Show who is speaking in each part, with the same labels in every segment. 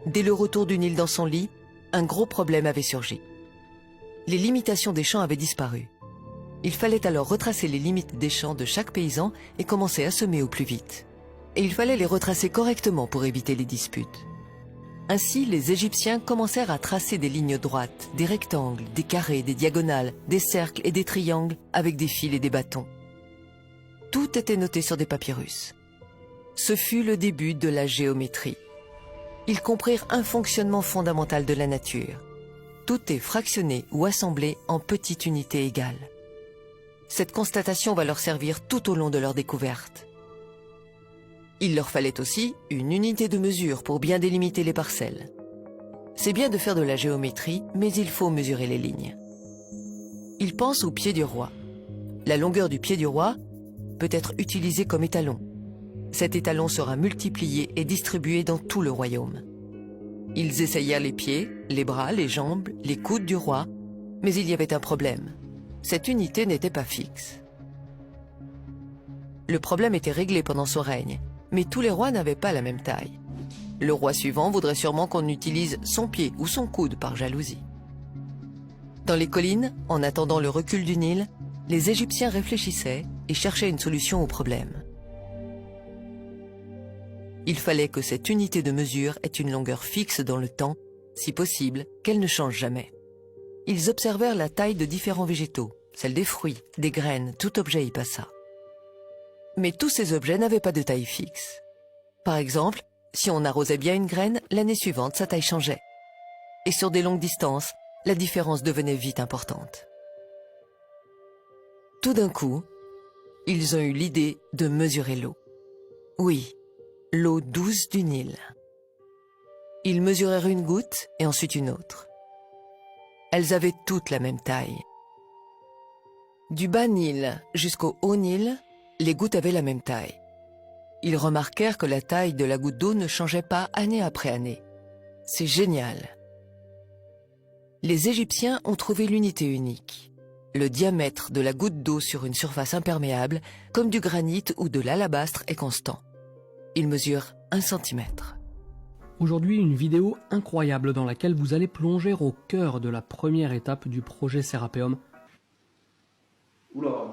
Speaker 1: Dès le retour du Nil dans son lit, un gros problème avait surgi. Les limitations des champs avaient disparu. Il fallait alors retracer les limites des champs de chaque paysan et commencer à semer au plus vite. Et il fallait les retracer correctement pour éviter les disputes. Ainsi, les Égyptiens commencèrent à tracer des lignes droites, des rectangles, des carrés, des diagonales, des cercles et des triangles avec des fils et des bâtons. Tout était noté sur des papyrus. Ce fut le début de la géométrie. Ils comprirent un fonctionnement fondamental de la nature. Tout est fractionné ou assemblé en petites unités égales. Cette constatation va leur servir tout au long de leur découverte. Il leur fallait aussi une unité de mesure pour bien délimiter les parcelles. C'est bien de faire de la géométrie, mais il faut mesurer les lignes. Ils pensent au pied du roi. La longueur du pied du roi peut être utilisée comme étalon. Cet étalon sera multiplié et distribué dans tout le royaume. Ils essayèrent les pieds, les bras, les jambes, les coudes du roi, mais il y avait un problème. Cette unité n'était pas fixe. Le problème était réglé pendant son règne, mais tous les rois n'avaient pas la même taille. Le roi suivant voudrait sûrement qu'on utilise son pied ou son coude par jalousie. Dans les collines, en attendant le recul du Nil, les Égyptiens réfléchissaient et cherchaient une solution au problème. Il fallait que cette unité de mesure ait une longueur fixe dans le temps, si possible, qu'elle ne change jamais. Ils observèrent la taille de différents végétaux, celle des fruits, des graines, tout objet y passa. Mais tous ces objets n'avaient pas de taille fixe. Par exemple, si on arrosait bien une graine, l'année suivante, sa taille changeait. Et sur des longues distances, la différence devenait vite importante. Tout d'un coup, ils ont eu l'idée de mesurer l'eau. Oui, l'eau douce du Nil. Ils mesurèrent une goutte et ensuite une autre. Elles avaient toutes la même taille. Du bas Nil jusqu'au haut Nil, les gouttes avaient la même taille. Ils remarquèrent que la taille de la goutte d'eau ne changeait pas année après année. C'est génial. Les Égyptiens ont trouvé l'unité unique. Le diamètre de la goutte d'eau sur une surface imperméable, comme du granit ou de l'alabastre, est constant. Il mesure 1 centimètre.
Speaker 2: Aujourd'hui, une vidéo incroyable dans laquelle vous allez plonger au cœur de la première étape du projet Serapeum.
Speaker 3: Oula.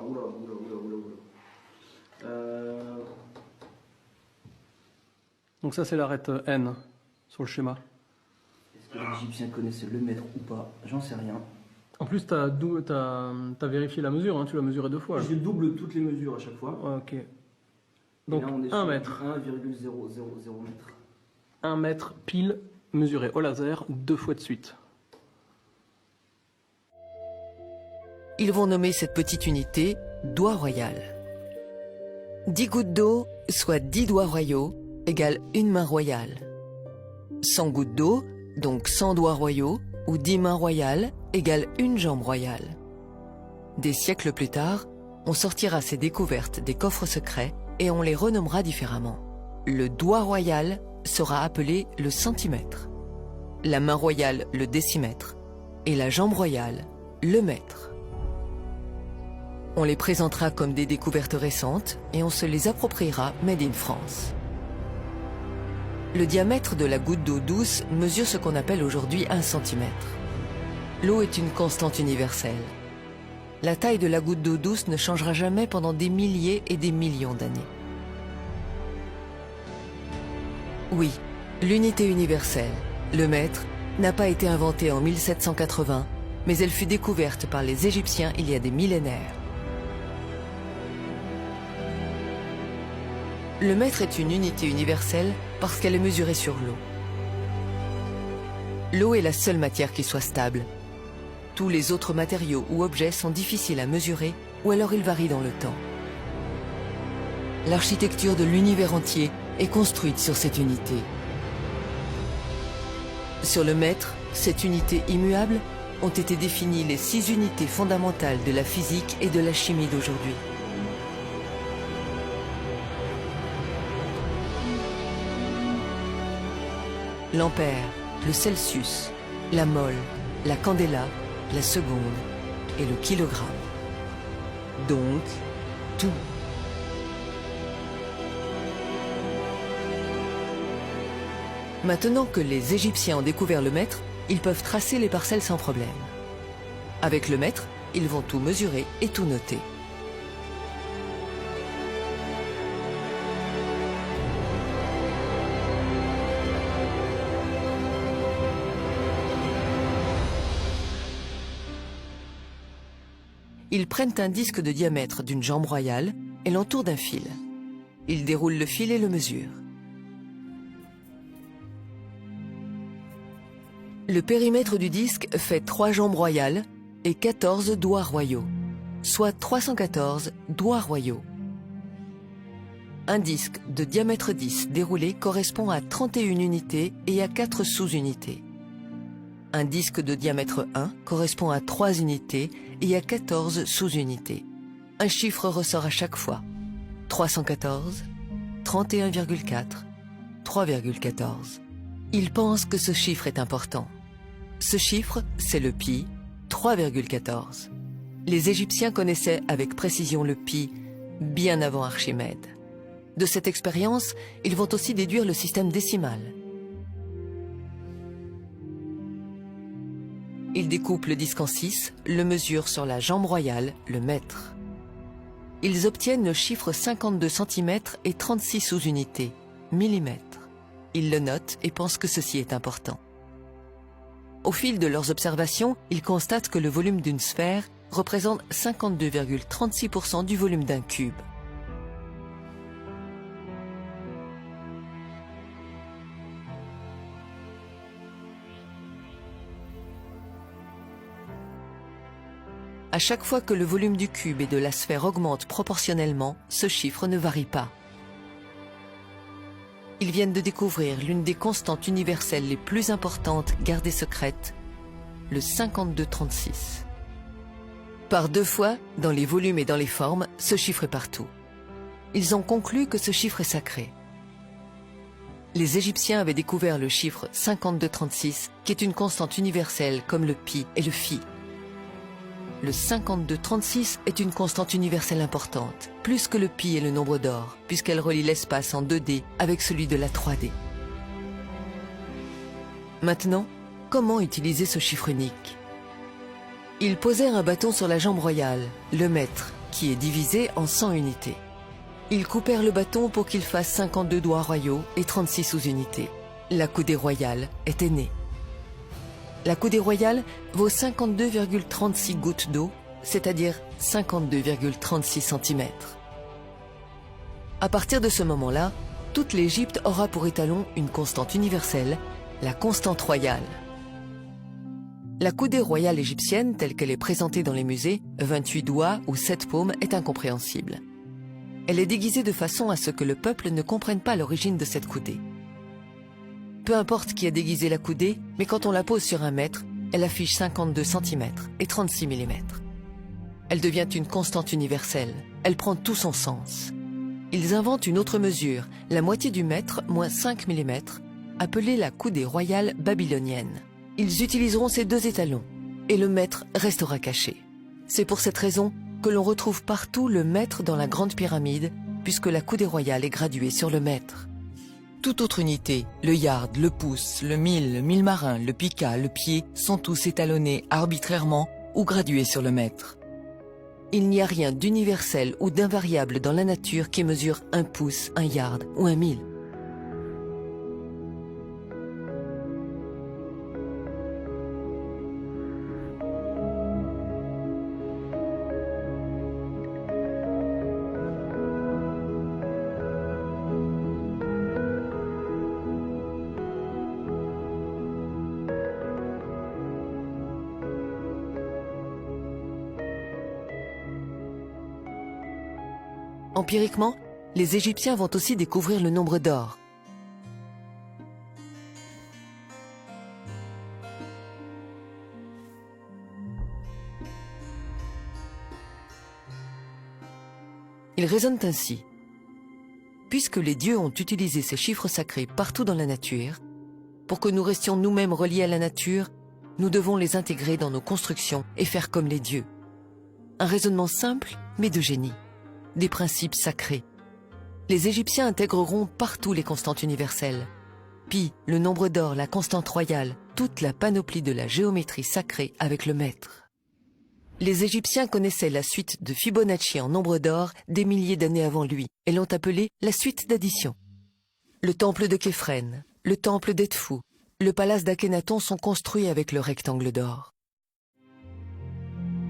Speaker 2: Donc ça c'est l'arête N sur le schéma.
Speaker 3: Est-ce que les Égyptiens connaissaient le mètre ou pas? J'en sais rien.
Speaker 2: En plus t'as vérifié la mesure, hein, tu l'as mesuré 2 fois.
Speaker 3: Je double toutes les mesures à chaque fois.
Speaker 2: Ok. Donc
Speaker 3: là, on est
Speaker 2: 1
Speaker 3: sur
Speaker 2: mètre.
Speaker 3: 1,000 mètre.
Speaker 2: 1 mètre pile mesuré au laser 2 fois de suite.
Speaker 1: Ils vont nommer cette petite unité doigt royal. 10 gouttes d'eau, soit 10 doigts royaux, égale une main royale. 100 gouttes d'eau, donc 100 doigts royaux, ou 10 mains royales, égale une jambe royale. Des siècles plus tard, on sortira ces découvertes des coffres secrets et on les renommera différemment. Le doigt royal sera appelé le centimètre, la main royale le décimètre et la jambe royale le mètre. On les présentera comme des découvertes récentes et on se les appropriera made in France. Le diamètre de la goutte d'eau douce mesure ce qu'on appelle aujourd'hui 1 centimètre. L'eau est une constante universelle. La taille de la goutte d'eau douce ne changera jamais pendant des milliers et des millions d'années. Oui, l'unité universelle, le mètre, n'a pas été inventée en 1780, mais elle fut découverte par les Égyptiens il y a des millénaires. Le mètre est une unité universelle parce qu'elle est mesurée sur l'eau. L'eau est la seule matière qui soit stable. Tous les autres matériaux ou objets sont difficiles à mesurer ou alors ils varient dans le temps. L'architecture de l'univers entier est construite sur cette unité. Sur le mètre, cette unité immuable, ont été définies les 6 unités fondamentales de la physique et de la chimie d'aujourd'hui. L'ampère, le Celsius, la mole, la candela, la seconde et le kilogramme. Donc, tout. Maintenant que les Égyptiens ont découvert le mètre, ils peuvent tracer les parcelles sans problème. Avec le mètre, ils vont tout mesurer et tout noter. Ils prennent un disque de diamètre d'une jambe royale et l'entourent d'un fil. Ils déroulent le fil et le mesurent. Le périmètre du disque fait 3 jambes royales et 14 doigts royaux, soit 314 doigts royaux. Un disque de diamètre 10 déroulé correspond à 31 unités et à 4 sous-unités. Un disque de diamètre 1 correspond à 3 unités et à 14 sous-unités. Un chiffre ressort à chaque fois. 314, 31,4, 3,14. Ils pensent que ce chiffre est important. Ce chiffre, c'est le pi, 3,14. Les Égyptiens connaissaient avec précision le pi bien avant Archimède. De cette expérience, ils vont aussi déduire le système décimal. Ils découpent le disque en 6, le mesurent sur la jambe royale, le mètre. Ils obtiennent le chiffre 52 cm et 36 sous-unités, millimètres. Ils le notent et pensent que ceci est important. Au fil de leurs observations, ils constatent que le volume d'une sphère représente 52,36% du volume d'un cube. À chaque fois que le volume du cube et de la sphère augmente proportionnellement, ce chiffre ne varie pas. Ils viennent de découvrir l'une des constantes universelles les plus importantes gardées secrètes, le 52,36. Par 2 fois, dans les volumes et dans les formes, ce chiffre est partout. Ils ont conclu que ce chiffre est sacré. Les Égyptiens avaient découvert le chiffre 52,36, qui est une constante universelle comme le pi et le phi. Le 52,36 est une constante universelle importante, plus que le pi et le nombre d'or, puisqu'elle relie l'espace en 2D avec celui de la 3D. Maintenant, comment utiliser ce chiffre unique? Ils posèrent un bâton sur la jambe royale, le mètre, qui est divisé en 100 unités. Ils coupèrent le bâton pour qu'il fasse 52 doigts royaux et 36 sous-unités. La coudée royale était née. La coudée royale vaut 52,36 gouttes d'eau, c'est-à-dire 52,36 cm. À partir de ce moment-là, toute l'Égypte aura pour étalon une constante universelle, la constante royale. La coudée royale égyptienne, telle qu'elle est présentée dans les musées, 28 doigts ou 7 paumes, est incompréhensible. Elle est déguisée de façon à ce que le peuple ne comprenne pas l'origine de cette coudée. Peu importe qui a déguisé la coudée, mais quand on la pose sur un mètre, elle affiche 52 cm et 36 mm. Elle devient une constante universelle, elle prend tout son sens. Ils inventent une autre mesure, la moitié du mètre moins 5 mm, appelée la coudée royale babylonienne. Ils utiliseront ces 2 étalons, et le mètre restera caché. C'est pour cette raison que l'on retrouve partout le mètre dans la grande pyramide, puisque la coudée royale est graduée sur le mètre. Toute autre unité, le yard, le pouce, le mille marin, le pica, le pied, sont tous étalonnés arbitrairement ou gradués sur le mètre. Il n'y a rien d'universel ou d'invariable dans la nature qui mesure 1 pouce, 1 yard ou 1 mille. Empiriquement, les Égyptiens vont aussi découvrir le nombre d'or. Ils raisonnent ainsi. Puisque les dieux ont utilisé ces chiffres sacrés partout dans la nature, pour que nous restions nous-mêmes reliés à la nature, nous devons les intégrer dans nos constructions et faire comme les dieux. Un raisonnement simple, mais de génie. Des principes sacrés. Les Égyptiens intégreront partout les constantes universelles. pi, le nombre d'or, la constante royale, toute la panoplie de la géométrie sacrée avec le mètre. Les Égyptiens connaissaient la suite de Fibonacci en nombre d'or des milliers d'années avant lui et l'ont appelée la suite d'addition. Le temple de Képhren, le temple d'Edfou, le palace d'Akhénaton sont construits avec le rectangle d'or.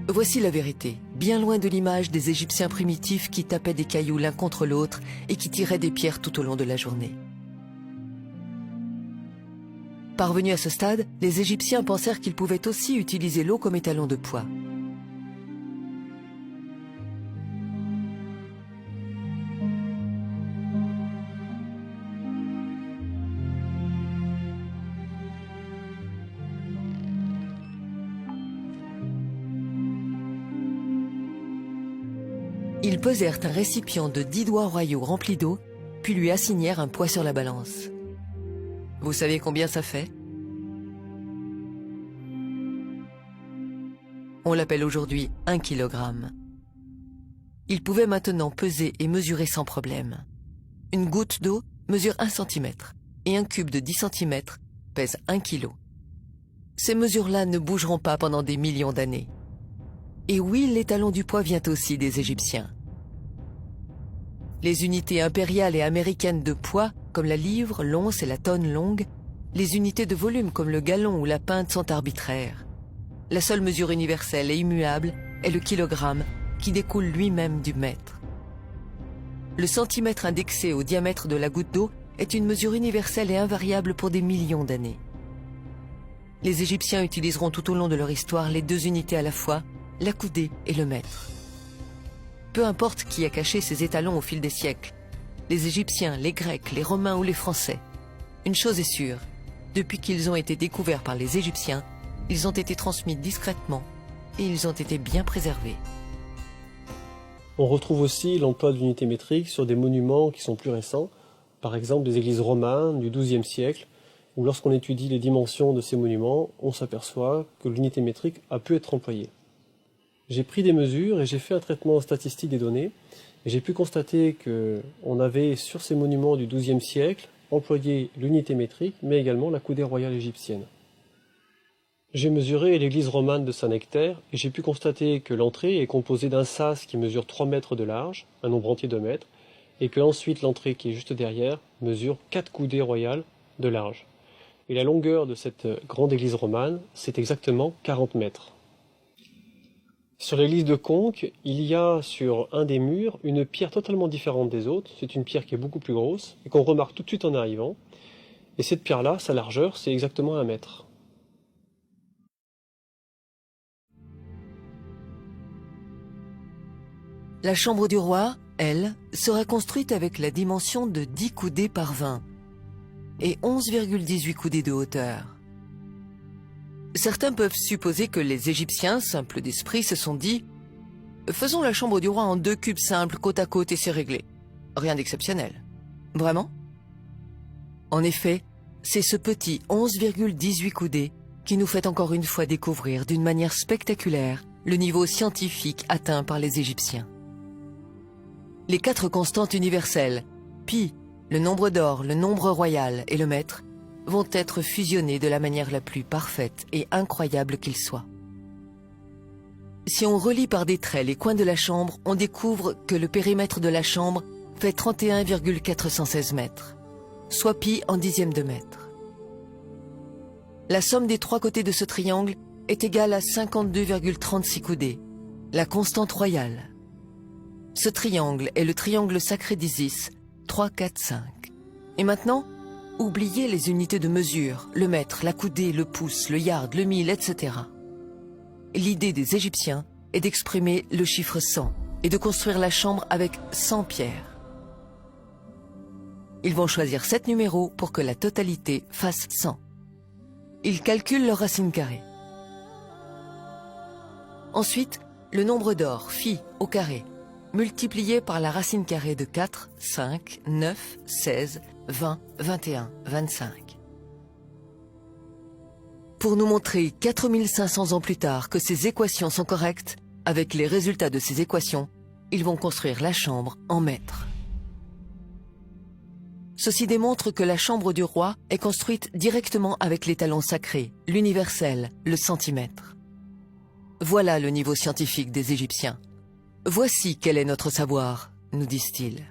Speaker 1: Voici la vérité, bien loin de l'image des Égyptiens primitifs qui tapaient des cailloux l'un contre l'autre et qui tiraient des pierres tout au long de la journée. Parvenus à ce stade, les Égyptiens pensèrent qu'ils pouvaient aussi utiliser l'eau comme étalon de poids. Ils posèrent un récipient de 10 doigts royaux rempli d'eau, puis lui assignèrent un poids sur la balance. Vous savez combien ça fait? On l'appelle aujourd'hui 1 kilogramme. Il pouvait maintenant peser et mesurer sans problème. Une goutte d'eau mesure 1 centimètre et un cube de 10 centimètres pèse 1 kilo. Ces mesures-là ne bougeront pas pendant des millions d'années. Et oui, l'étalon du poids vient aussi des Égyptiens. Les unités impériales et américaines de poids, comme la livre, l'once et la tonne longue, les unités de volume comme le gallon ou la pinte sont arbitraires. La seule mesure universelle et immuable est le kilogramme, qui découle lui-même du mètre. Le centimètre indexé au diamètre de la goutte d'eau est une mesure universelle et invariable pour des millions d'années. Les Égyptiens utiliseront tout au long de leur histoire les deux unités à la fois, la coudée et le mètre. Peu importe qui a caché ces étalons au fil des siècles, les Égyptiens, les Grecs, les Romains ou les Français. Une chose est sûre, depuis qu'ils ont été découverts par les Égyptiens, ils ont été transmis discrètement et ils ont été bien préservés.
Speaker 4: On retrouve aussi l'emploi de l'unité métrique sur des monuments qui sont plus récents, par exemple des églises romanes du XIIe siècle, où lorsqu'on étudie les dimensions de ces monuments, on s'aperçoit que l'unité métrique a pu être employée. J'ai pris des mesures et j'ai fait un traitement statistique des données, et j'ai pu constater qu'on avait sur ces monuments du XIIe siècle employé l'unité métrique, mais également la coudée royale égyptienne. J'ai mesuré l'église romane de Saint-Nectaire et j'ai pu constater que l'entrée est composée d'un sas qui mesure 3 mètres de large, un nombre entier de mètres, et que ensuite l'entrée qui est juste derrière mesure 4 coudées royales de large. Et la longueur de cette grande église romane, c'est exactement 40 mètres. Sur l'église de Conques, il y a sur un des murs une pierre totalement différente des autres. C'est une pierre qui est beaucoup plus grosse et qu'on remarque tout de suite en arrivant. Et cette pierre-là, sa largeur, c'est exactement 1 mètre.
Speaker 1: La chambre du roi, elle, sera construite avec la dimension de 10 coudées par 20 et 11,18 coudées de hauteur. Certains peuvent supposer que les Égyptiens, simples d'esprit, se sont dit « Faisons la chambre du roi en 2 cubes simples côte à côte et c'est réglé. Rien d'exceptionnel. » Vraiment? En effet, c'est ce petit 11,18 coudées qui nous fait encore une fois découvrir d'une manière spectaculaire le niveau scientifique atteint par les Égyptiens. Les 4 constantes universelles, pi, le nombre d'or, le nombre royal et le mètre, vont être fusionnés de la manière la plus parfaite et incroyable qu'il soit. Si on relie par des traits les coins de la chambre, on découvre que le périmètre de la chambre fait 31,416 mètres, soit pi en dixième de mètre. La somme des 3 côtés de ce triangle est égale à 52,36 coudées, la constante royale. Ce triangle est le triangle sacré d'Isis, 3, 4, 5. Et maintenant, oubliez les unités de mesure, le mètre, la coudée, le pouce, le yard, le mille, etc. L'idée des Égyptiens est d'exprimer le chiffre 100 et de construire la chambre avec 100 pierres. Ils vont choisir 7 numéros pour que la totalité fasse 100. Ils calculent leur racine carrée. Ensuite, le nombre d'or, phi, au carré, multiplié par la racine carrée de 4, 5, 9, 16, 20, 21, 25. Pour nous montrer 4500 ans plus tard que ces équations sont correctes, avec les résultats de ces équations, ils vont construire la chambre en mètres. Ceci démontre que la chambre du roi est construite directement avec l'étalon sacré, l'universel, le centimètre. Voilà le niveau scientifique des Égyptiens. Voici quel est notre savoir, nous disent-ils.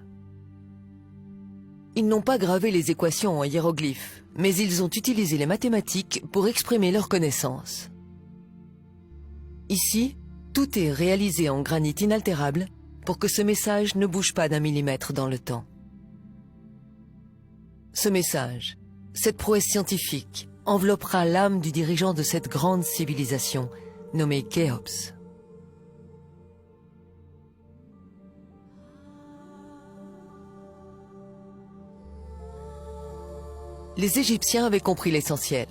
Speaker 1: Ils n'ont pas gravé les équations en hiéroglyphes, mais ils ont utilisé les mathématiques pour exprimer leurs connaissances. Ici, tout est réalisé en granit inaltérable pour que ce message ne bouge pas d'un millimètre dans le temps. Ce message, cette prouesse scientifique, enveloppera l'âme du dirigeant de cette grande civilisation, nommée Khéops. Les Égyptiens avaient compris l'essentiel,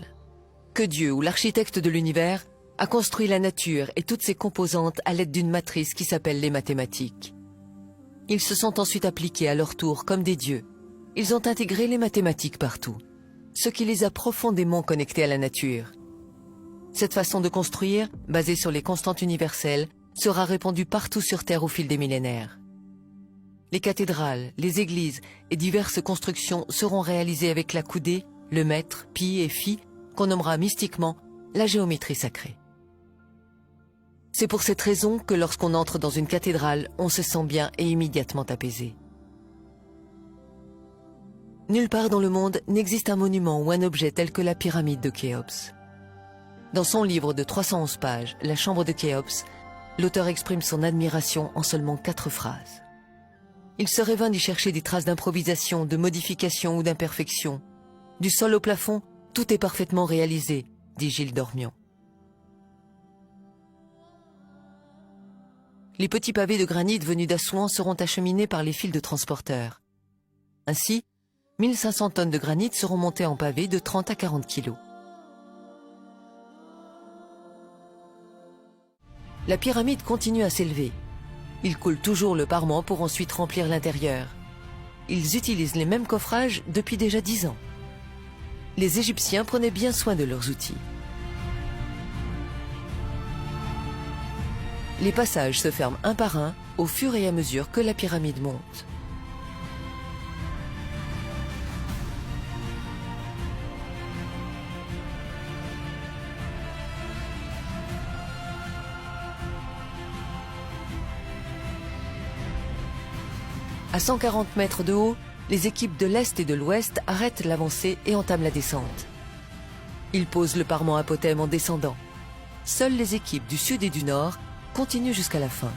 Speaker 1: que Dieu ou l'architecte de l'univers a construit la nature et toutes ses composantes à l'aide d'une matrice qui s'appelle les mathématiques. Ils se sont ensuite appliqués à leur tour comme des dieux. Ils ont intégré les mathématiques partout, ce qui les a profondément connectés à la nature. Cette façon de construire, basée sur les constantes universelles, sera répandue partout sur Terre au fil des millénaires. Les cathédrales, les églises et diverses constructions seront réalisées avec la coudée, le mètre, pi et phi, qu'on nommera mystiquement la géométrie sacrée. C'est pour cette raison que lorsqu'on entre dans une cathédrale, on se sent bien et immédiatement apaisé. Nulle part dans le monde n'existe un monument ou un objet tel que la pyramide de Khéops. Dans son livre de 311 pages, La chambre de Khéops, l'auteur exprime son admiration en seulement 4 phrases. Il serait vain d'y chercher des traces d'improvisation, de modification ou d'imperfection. Du sol au plafond, tout est parfaitement réalisé, dit Gilles Dormian. Les petits pavés de granit venus d'Assouan seront acheminés par les fils de transporteurs. Ainsi, 1500 tonnes de granit seront montées en pavés de 30 à 40 kilos. La pyramide continue à s'élever. Ils coulent toujours le parement pour ensuite remplir l'intérieur. Ils utilisent les mêmes coffrages depuis déjà 10 ans. Les Égyptiens prenaient bien soin de leurs outils. Les passages se ferment un par un au fur et à mesure que la pyramide monte. À 140 mètres de haut, les équipes de l'Est et de l'Ouest arrêtent l'avancée et entament la descente. Ils posent le parement apotème en descendant. Seules les équipes du Sud et du Nord continuent jusqu'à la fin.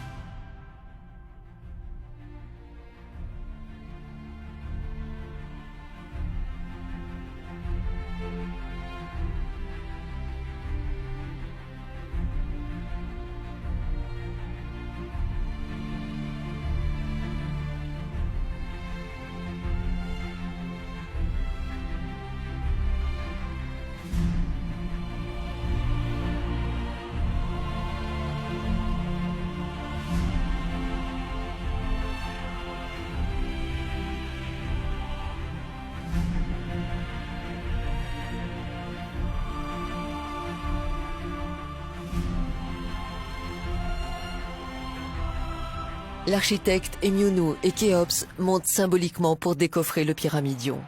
Speaker 1: L'architecte Emiounou et Khéops montent symboliquement pour décoffrer le pyramidion.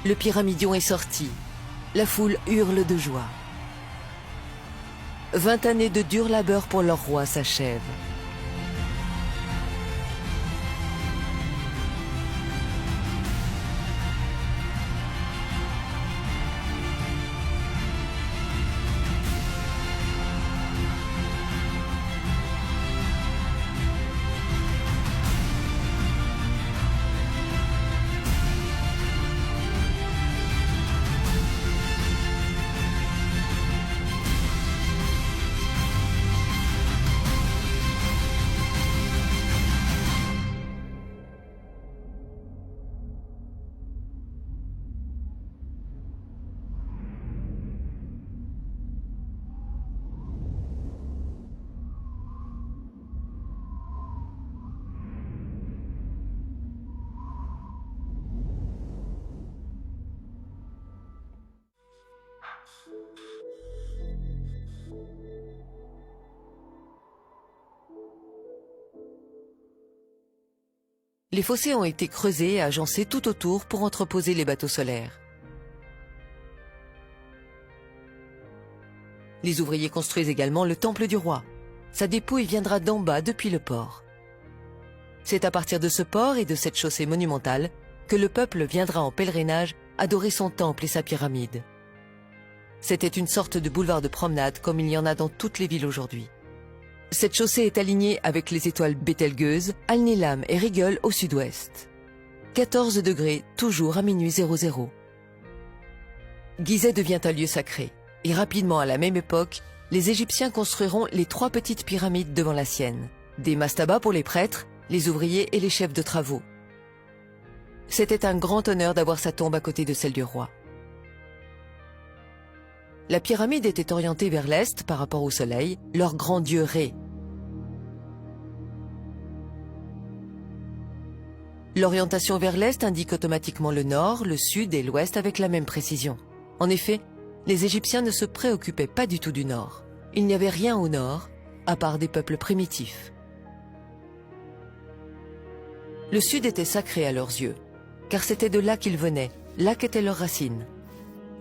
Speaker 1: Le pyramidion est sorti. La foule hurle de joie. 20 années de dur labeur pour leur roi s'achèvent. Les fossés ont été creusés et agencés tout autour pour entreposer les bateaux solaires. Les ouvriers construisent également le temple du roi. Sa dépouille viendra d'en bas depuis le port. C'est à partir de ce port et de cette chaussée monumentale que le peuple viendra en pèlerinage adorer son temple et sa pyramide. C'était une sorte de boulevard de promenade comme il y en a dans toutes les villes aujourd'hui. Cette chaussée est alignée avec les étoiles Bételgeuse, Al-Nilam et Rigel au sud-ouest. 14 degrés, toujours à minuit 00. Gizeh devient un lieu sacré. Et rapidement, à la même époque, les Égyptiens construiront les 3 petites pyramides devant la sienne. Des mastabas pour les prêtres, les ouvriers et les chefs de travaux. C'était un grand honneur d'avoir sa tombe à côté de celle du roi. La pyramide était orientée vers l'est par rapport au soleil, leur grand dieu Ré. L'orientation vers l'est indique automatiquement le nord, le sud et l'ouest avec la même précision. En effet, les Égyptiens ne se préoccupaient pas du tout du nord. Il n'y avait rien au nord, à part des peuples primitifs. Le sud était sacré à leurs yeux, car c'était de là qu'ils venaient, là qu'étaient leurs racines.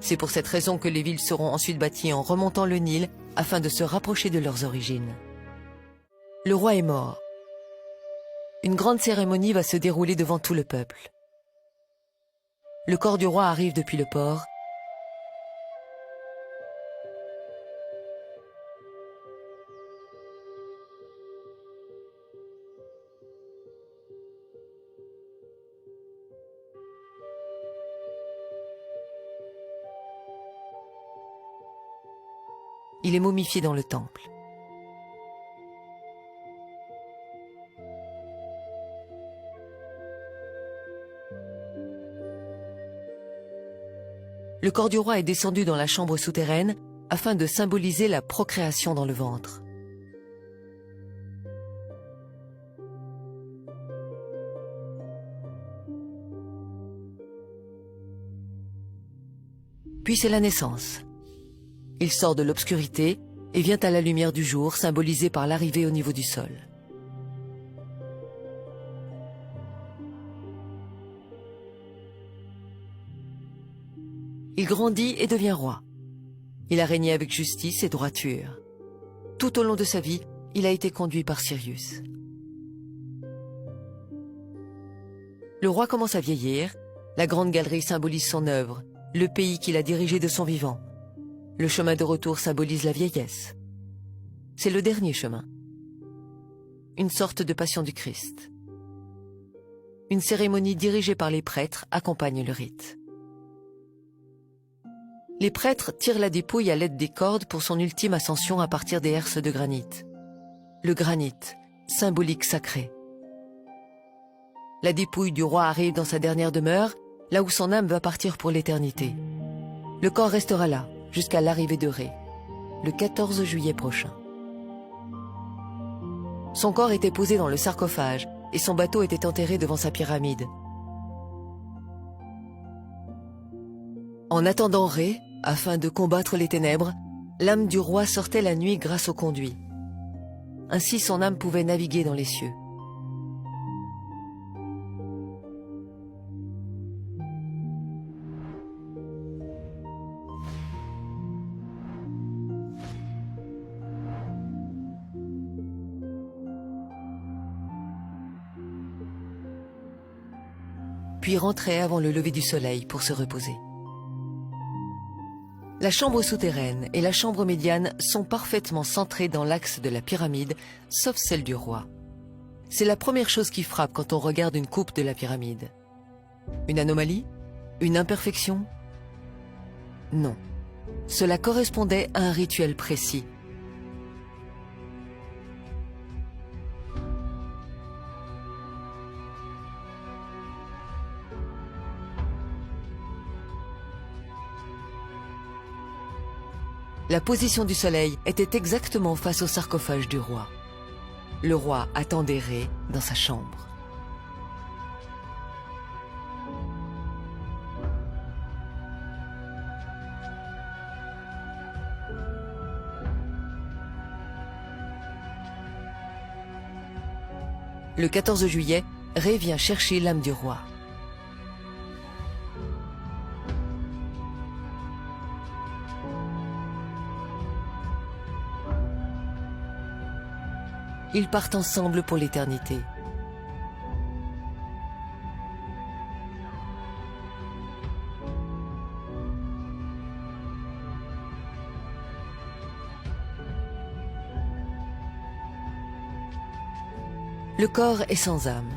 Speaker 1: C'est pour cette raison que les villes seront ensuite bâties en remontant le Nil afin de se rapprocher de leurs origines. Le roi est mort. Une grande cérémonie va se dérouler devant tout le peuple. Le corps du roi arrive depuis le port. Il est momifié dans le temple. Le corps du roi est descendu dans la chambre souterraine afin de symboliser la procréation dans le ventre. Puis c'est la naissance. Il sort de l'obscurité et vient à la lumière du jour, symbolisée par l'arrivée au niveau du sol. Il grandit et devient roi. Il a régné avec justice et droiture. Tout au long de sa vie, il a été conduit par Sirius. Le roi commence à vieillir. La grande galerie symbolise son œuvre, le pays qu'il a dirigé de son vivant. Le chemin de retour symbolise la vieillesse. C'est le dernier chemin. Une sorte de passion du Christ. Une cérémonie dirigée par les prêtres accompagne le rite. Les prêtres tirent la dépouille à l'aide des cordes pour son ultime ascension à partir des herses de granit. Le granit, symbolique sacré. La dépouille du roi arrive dans sa dernière demeure, là où son âme va partir pour l'éternité. Le corps restera là, jusqu'à l'arrivée de Ré, le 14 juillet prochain. Son corps était posé dans le sarcophage et son bateau était enterré devant sa pyramide. En attendant Ré, afin de combattre les ténèbres, l'âme du roi sortait la nuit grâce au conduit. Ainsi son âme pouvait naviguer dans les cieux. Puis rentrait avant le lever du soleil pour se reposer. La chambre souterraine et la chambre médiane sont parfaitement centrées dans l'axe de la pyramide, sauf celle du roi. C'est la première chose qui frappe quand on regarde une coupe de la pyramide. Une anomalie? Une imperfection? Non. Cela correspondait à un rituel précis. La position du soleil était exactement face au sarcophage du roi. Le roi attendait Ré dans sa chambre. Le 14 juillet, Ré vient chercher l'âme du roi. Ils partent ensemble pour l'éternité. Le corps est sans âme.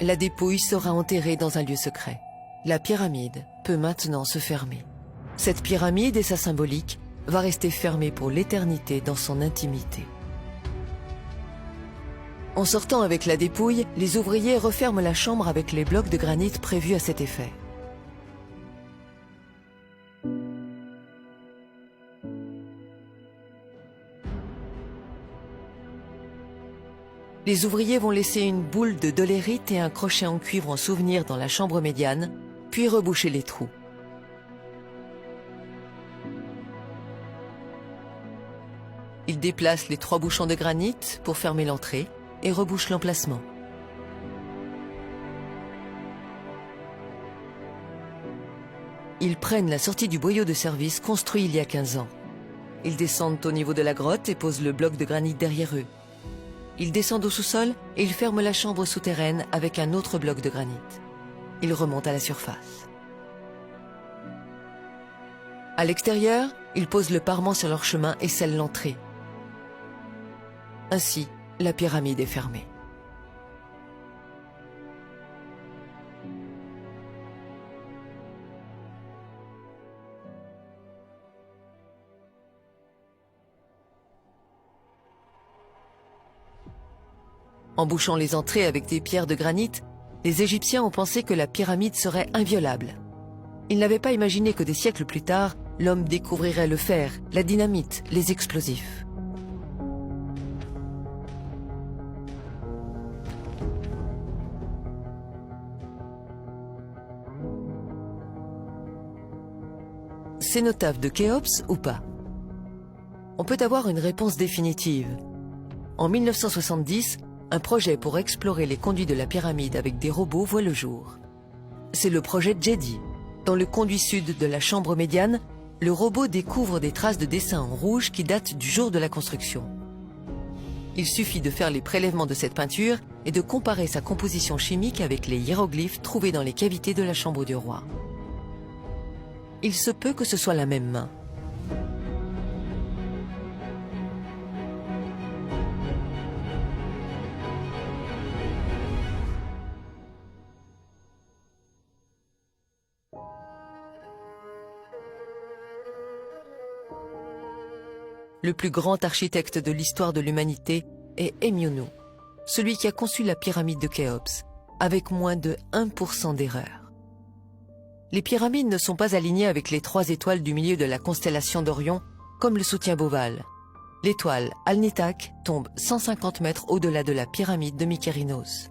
Speaker 1: La dépouille sera enterrée dans un lieu secret. La pyramide peut maintenant se fermer. Cette pyramide et sa symbolique va rester fermée pour l'éternité dans son intimité. En sortant avec la dépouille, les ouvriers referment la chambre avec les blocs de granit prévus à cet effet. Les ouvriers vont laisser une boule de dolérite et un crochet en cuivre en souvenir dans la chambre médiane, puis reboucher les trous. Ils déplacent les 3 bouchons de granit pour fermer l'entrée et rebouchent l'emplacement. Ils prennent la sortie du boyau de service construit il y a 15 ans. Ils descendent au niveau de la grotte et posent le bloc de granit derrière eux. Ils descendent au sous-sol et ils ferment la chambre souterraine avec un autre bloc de granit. Ils remontent à la surface. À l'extérieur, ils posent le parement sur leur chemin et scellent l'entrée. Ainsi, la pyramide est fermée. En bouchant les entrées avec des pierres de granit, les Égyptiens ont pensé que la pyramide serait inviolable. Ils n'avaient pas imaginé que des siècles plus tard, l'homme découvrirait le fer, la dynamite, les explosifs. Cénotaphe de Khéops ou pas? On peut avoir une réponse définitive. En 1970, un projet pour explorer les conduits de la pyramide avec des robots voit le jour. C'est le projet Djedi. Dans le conduit sud de la chambre médiane, le robot découvre des traces de dessins en rouge qui datent du jour de la construction. Il suffit de faire les prélèvements de cette peinture et de comparer sa composition chimique avec les hiéroglyphes trouvés dans les cavités de la chambre du roi. Il se peut que ce soit la même main. Le plus grand architecte de l'histoire de l'humanité est Hemionu, celui qui a conçu la pyramide de Khéops, avec moins de 1% d'erreur. Les pyramides ne sont pas alignées avec les 3 étoiles du milieu de la constellation d'Orion, comme le soutient Beauval. L'étoile Alnitak tombe 150 mètres au-delà de la pyramide de Mykérinos.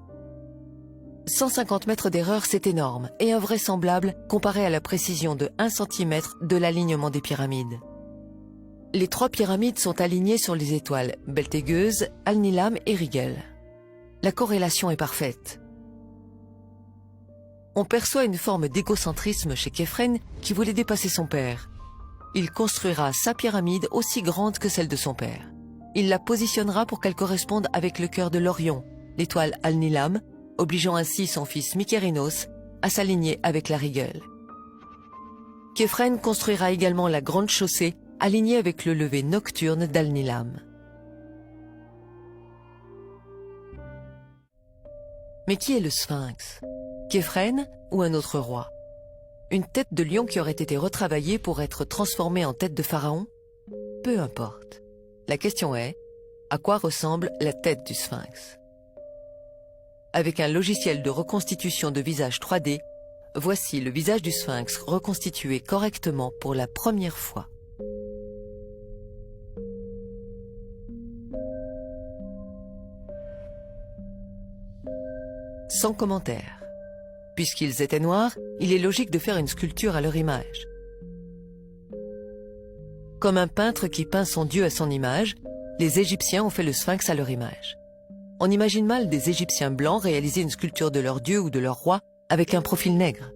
Speaker 1: 150 mètres d'erreur, c'est énorme et invraisemblable comparé à la précision de 1 cm de l'alignement des pyramides. Les 3 pyramides sont alignées sur les étoiles Beltégeuse, Alnilam et Rigel. La corrélation est parfaite. On perçoit une forme d'égocentrisme chez Képhren qui voulait dépasser son père. Il construira sa pyramide aussi grande que celle de son père. Il la positionnera pour qu'elle corresponde avec le cœur de l'Orion, l'étoile Alnilam, obligeant ainsi son fils Mykérinos à s'aligner avec la Rigel. Képhren construira également la grande chaussée alignée avec le lever nocturne d'Alnilam. Mais qui est le Sphinx? Képhren ou un autre roi? Une tête de lion qui aurait été retravaillée pour être transformée en tête de pharaon? Peu importe. La question est, à quoi ressemble la tête du Sphinx? Avec un logiciel de reconstitution de visage 3D, voici le visage du Sphinx reconstitué correctement pour la première fois. Sans commentaire. Puisqu'ils étaient noirs, il est logique de faire une sculpture à leur image. Comme un peintre qui peint son dieu à son image, les Égyptiens ont fait le Sphinx à leur image. On imagine mal des Égyptiens blancs réaliser une sculpture de leur dieu ou de leur roi avec un profil nègre.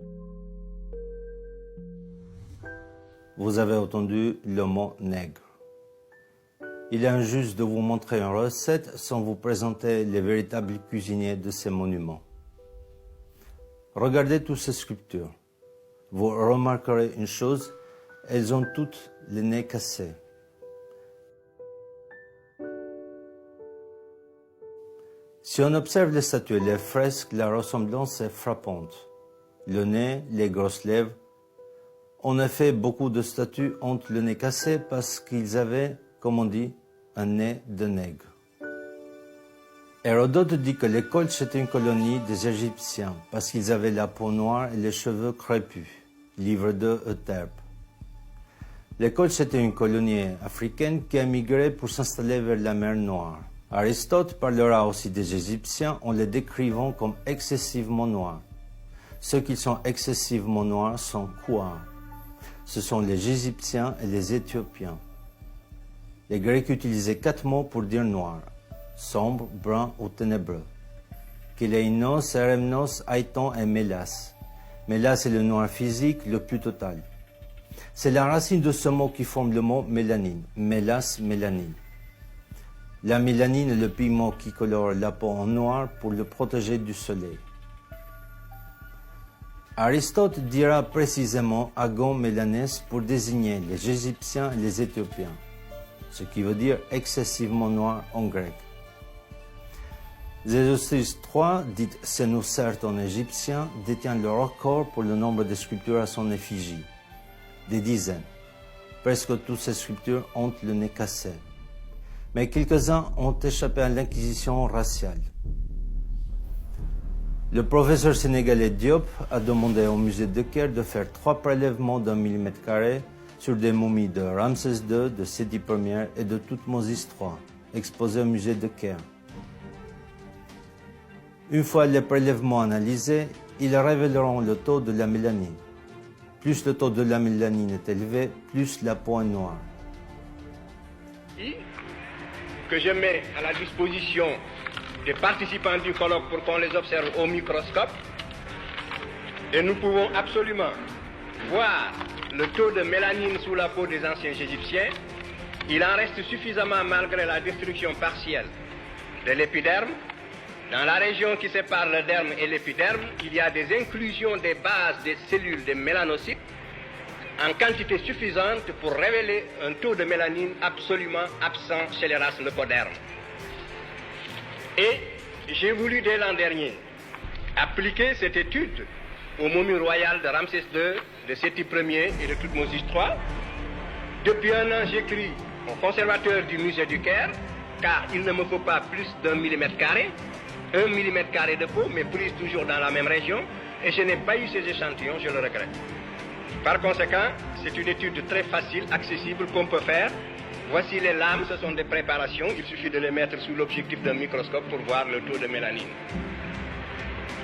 Speaker 5: Vous avez entendu le mot nègre. Il est injuste de vous montrer une recette sans vous présenter les véritables cuisiniers de ces monuments. Regardez toutes ces sculptures. Vous remarquerez une chose, elles ont toutes les nez cassés. Si on observe les statues et les fresques, la ressemblance est frappante. Le nez, les grosses lèvres. En effet, beaucoup de statues ont le nez cassé parce qu'ils avaient, comme on dit, un nez de nègre. Hérodote dit que les Colches étaient une colonie des Égyptiens parce qu'ils avaient la peau noire et les cheveux crépus. Livre 2, Euterpe. Les Colches étaient une colonie africaine qui a migré pour s'installer vers la mer Noire. Aristote parlera aussi des Égyptiens en les décrivant comme excessivement noirs. Ceux qui sont excessivement noirs sont quoi? Ce sont les Égyptiens et les Éthiopiens. Les Grecs utilisaient 4 mots pour dire noir: sombre, brun ou ténébreux. Kéleinos, Eremnos, Aiton et Mélas. Mélas est le noir physique le plus total. C'est la racine de ce mot qui forme le mot mélanine. Mélas, mélanine. La mélanine est le pigment qui colore la peau en noir pour le protéger du soleil. Aristote dira précisément agon mélanès pour désigner les Égyptiens et les Éthiopiens, ce qui veut dire excessivement noir en grec. Zézosis III, dit Sénoucerte en égyptien, détient le record pour le nombre de sculptures à son effigie, des dizaines. Presque toutes ces sculptures ont le nez cassé. Mais quelques-uns ont échappé à l'inquisition raciale. Le professeur sénégalais Diop a demandé au musée de Caire de faire 3 prélèvements d'1 mm² sur des momies de Ramsès II, de Séti Ier et de Toutmosis III, exposées au musée de Caire. Une fois les prélèvements analysés, ils révéleront le taux de la mélanine. Plus le taux de la mélanine est élevé, plus la peau est noire.
Speaker 6: Que je mets à la disposition des participants du colloque pour qu'on les observe au microscope. Et nous pouvons absolument voir le taux de mélanine sous la peau des anciens Égyptiens. Il en reste suffisamment malgré la destruction partielle de l'épiderme. Dans la région qui sépare le derme et l'épiderme, il y a des inclusions des bases des cellules des mélanocytes en quantité suffisante pour révéler un taux de mélanine absolument absent chez les races leucodermes. Et j'ai voulu dès l'an dernier appliquer cette étude aux momies royales de Ramsès II, de Séti Ier et de Toutmosis III. Depuis un an, j'écris au conservateur du musée du Caire, car il ne me faut pas plus d'1 mm², 1 mm² de peau, mais prise toujours dans la même région, et je n'ai pas eu ces échantillons, je le regrette. Par conséquent, c'est une étude très facile, accessible, qu'on peut faire. Voici les lames, ce sont des préparations. Il suffit de les mettre sous l'objectif d'un microscope pour voir le taux de mélanine.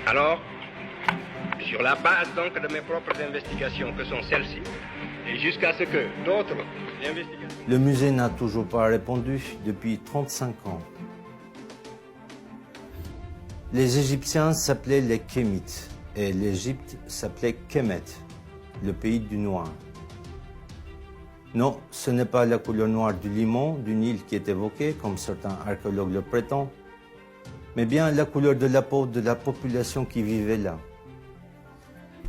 Speaker 6: Alors, sur la base donc de mes propres investigations, que sont celles-ci, et jusqu'à ce que d'autres investigations...
Speaker 5: Le musée n'a toujours pas répondu depuis 35 ans. Les Égyptiens s'appelaient les Kémites et l'Égypte s'appelait Kémet, le pays du noir. Non, ce n'est pas la couleur noire du limon, du Nil qui est évoquée, comme certains archéologues le prétendent, mais bien la couleur de la peau de la population qui vivait là.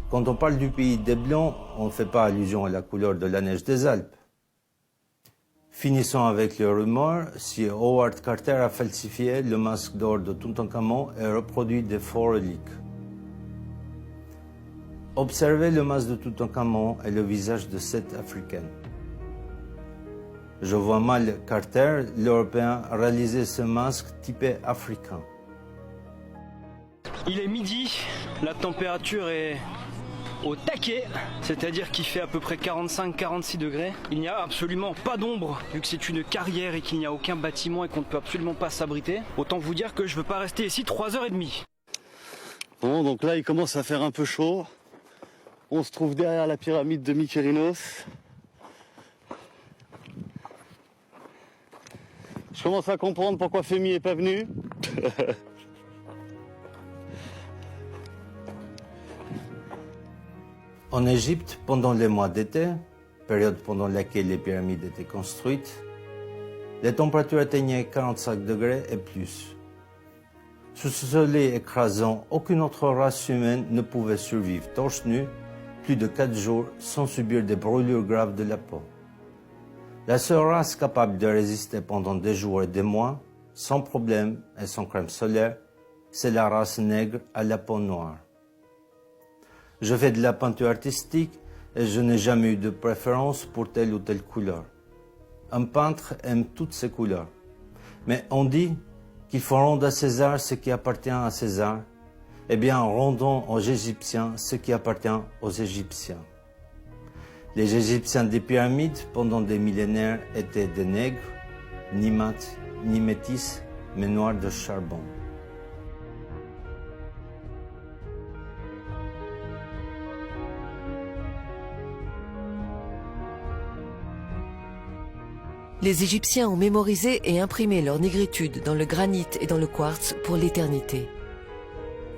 Speaker 5: Quand on parle du pays des Blancs, on ne fait pas allusion à la couleur de la neige des Alpes. Finissons avec les rumeurs, si Howard Carter a falsifié le masque d'or de Toutankhamon et reproduit des faux reliques. Observez le masque de Toutankhamon et le visage de cette Africaine. Je vois mal Carter, l'Européen, réaliser ce masque typé africain.
Speaker 7: Il est midi, la température est au taquet, c'est-à-dire qu'il fait à peu près 45-46 degrés. Il n'y a absolument pas d'ombre, vu que c'est une carrière et qu'il n'y a aucun bâtiment et qu'on ne peut absolument pas s'abriter. Autant vous dire que je ne veux pas rester ici 3h30.
Speaker 8: Bon, donc là il commence à faire un peu chaud. On se trouve derrière la pyramide de Mykérinos. Je commence à comprendre pourquoi Fémi n'est pas venu.
Speaker 5: En Égypte, pendant les mois d'été, période pendant laquelle les pyramides étaient construites, les températures atteignaient 45 degrés et plus. Sous ce soleil écrasant, aucune autre race humaine ne pouvait survivre torse nu plus de 4 jours sans subir des brûlures graves de la peau. La seule race capable de résister pendant des jours et des mois, sans problème et sans crème solaire, c'est la race nègre à la peau noire. Je fais de la peinture artistique et je n'ai jamais eu de préférence pour telle ou telle couleur. Un peintre aime toutes ces couleurs. Mais on dit qu'il faut rendre à César ce qui appartient à César. Eh bien, rendons aux Égyptiens ce qui appartient aux Égyptiens. Les Égyptiens des pyramides, pendant des millénaires, étaient des nègres, ni mat, ni métis, mais noirs de charbon.
Speaker 1: Les Égyptiens ont mémorisé et imprimé leur négritude dans le granit et dans le quartz pour l'éternité.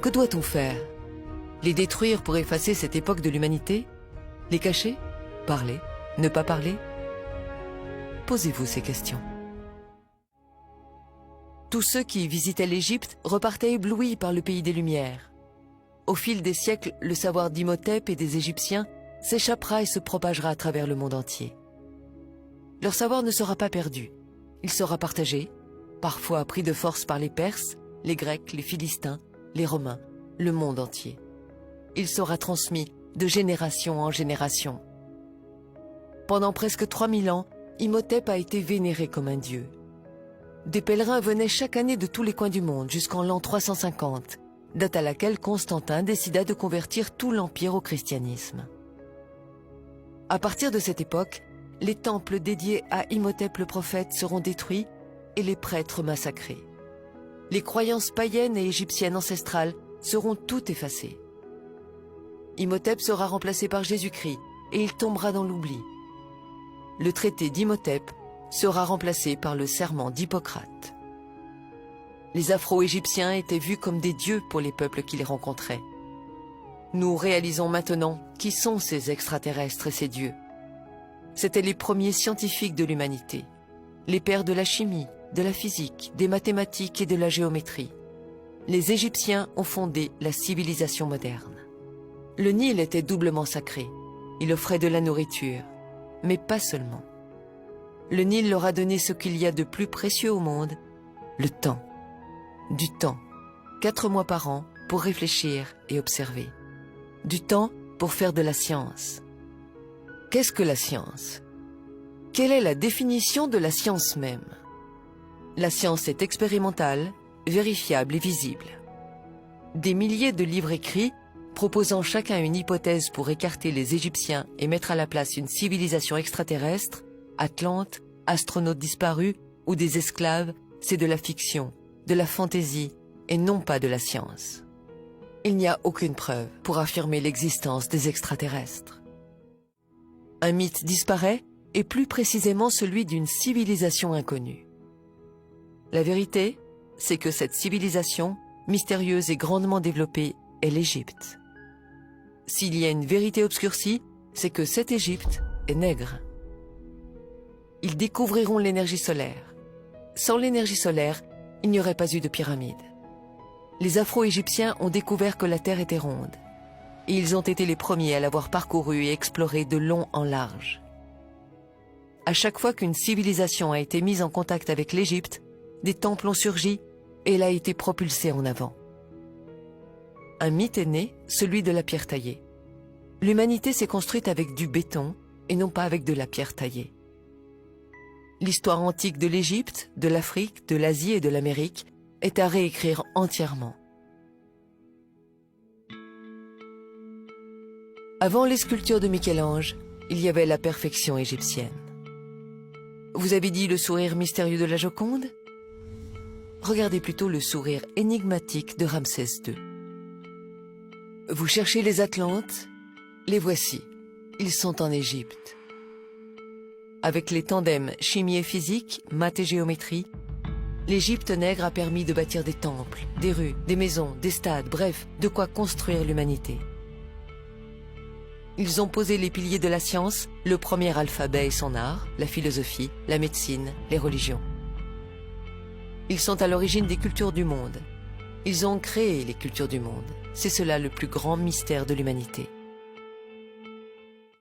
Speaker 1: Que doit-on faire? Les détruire pour effacer cette époque de l'humanité? Les cacher? Parler? Ne pas parler? Posez-vous ces questions. Tous ceux qui visitaient l'Égypte repartaient éblouis par le pays des Lumières. Au fil des siècles, le savoir d'Imhotep et des Égyptiens s'échappera et se propagera à travers le monde entier. Leur savoir ne sera pas perdu. Il sera partagé, parfois pris de force par les Perses, les Grecs, les Philistins, les Romains, le monde entier. Il sera transmis de génération en génération. Pendant presque 3000 ans, Imhotep a été vénéré comme un dieu. Des pèlerins venaient chaque année de tous les coins du monde jusqu'en l'an 350, date à laquelle Constantin décida de convertir tout l'Empire au christianisme. À partir de cette époque, les temples dédiés à Imhotep le prophète seront détruits et les prêtres massacrés. Les croyances païennes et égyptiennes ancestrales seront toutes effacées. Imhotep sera remplacé par Jésus-Christ et il tombera dans l'oubli. Le traité d'Imhotep sera remplacé par le serment d'Hippocrate. Les Afro-Égyptiens étaient vus comme des dieux pour les peuples qui les rencontraient. Nous réalisons maintenant qui sont ces extraterrestres et ces dieux. C'étaient les premiers scientifiques de l'humanité, les pères de la chimie, de la physique, des mathématiques et de la géométrie. Les Égyptiens ont fondé la civilisation moderne. Le Nil était doublement sacré. Il offrait de la nourriture, mais pas seulement. Le Nil leur a donné ce qu'il y a de plus précieux au monde, le temps. Du temps, 4 mois par an pour réfléchir et observer. Du temps pour faire de la science. Qu'est-ce que la science? Quelle est la définition de la science même? La science est expérimentale, vérifiable et visible. Des milliers de livres écrits, proposant chacun une hypothèse pour écarter les Égyptiens et mettre à la place une civilisation extraterrestre, Atlante, astronautes disparus ou des esclaves, c'est de la fiction, de la fantaisie et non pas de la science. Il n'y a aucune preuve pour affirmer l'existence des extraterrestres. Un mythe disparaît, et plus précisément celui d'une civilisation inconnue. La vérité, c'est que cette civilisation, mystérieuse et grandement développée, est l'Égypte. S'il y a une vérité obscurcie, c'est que cette Égypte est nègre. Ils découvriront l'énergie solaire. Sans l'énergie solaire, il n'y aurait pas eu de pyramide. Les Afro-Égyptiens ont découvert que la Terre était ronde. Et ils ont été les premiers à l'avoir parcourue et explorée de long en large. À chaque fois qu'une civilisation a été mise en contact avec l'Égypte, des temples ont surgi et elle a été propulsée en avant. Un mythe est né, celui de la pierre taillée. L'humanité s'est construite avec du béton et non pas avec de la pierre taillée. L'histoire antique de l'Égypte, de l'Afrique, de l'Asie et de l'Amérique est à réécrire entièrement. Avant les sculptures de Michel-Ange, il y avait la perfection égyptienne. Vous avez dit le sourire mystérieux de la Joconde? Regardez plutôt le sourire énigmatique de Ramsès II. Vous cherchez les Atlantes? Les voici. Ils sont en Égypte. Avec les tandems chimie et physique, maths et géométrie, L'Égypte nègre a permis de bâtir des temples, des rues, des maisons, des stades, bref, de quoi construire l'humanité. Ils ont posé les piliers de la science, le premier alphabet et son art, la philosophie, la médecine, les religions. Ils sont à l'origine des cultures du monde. Ils ont créé les cultures du monde. C'est cela le plus grand mystère de l'humanité.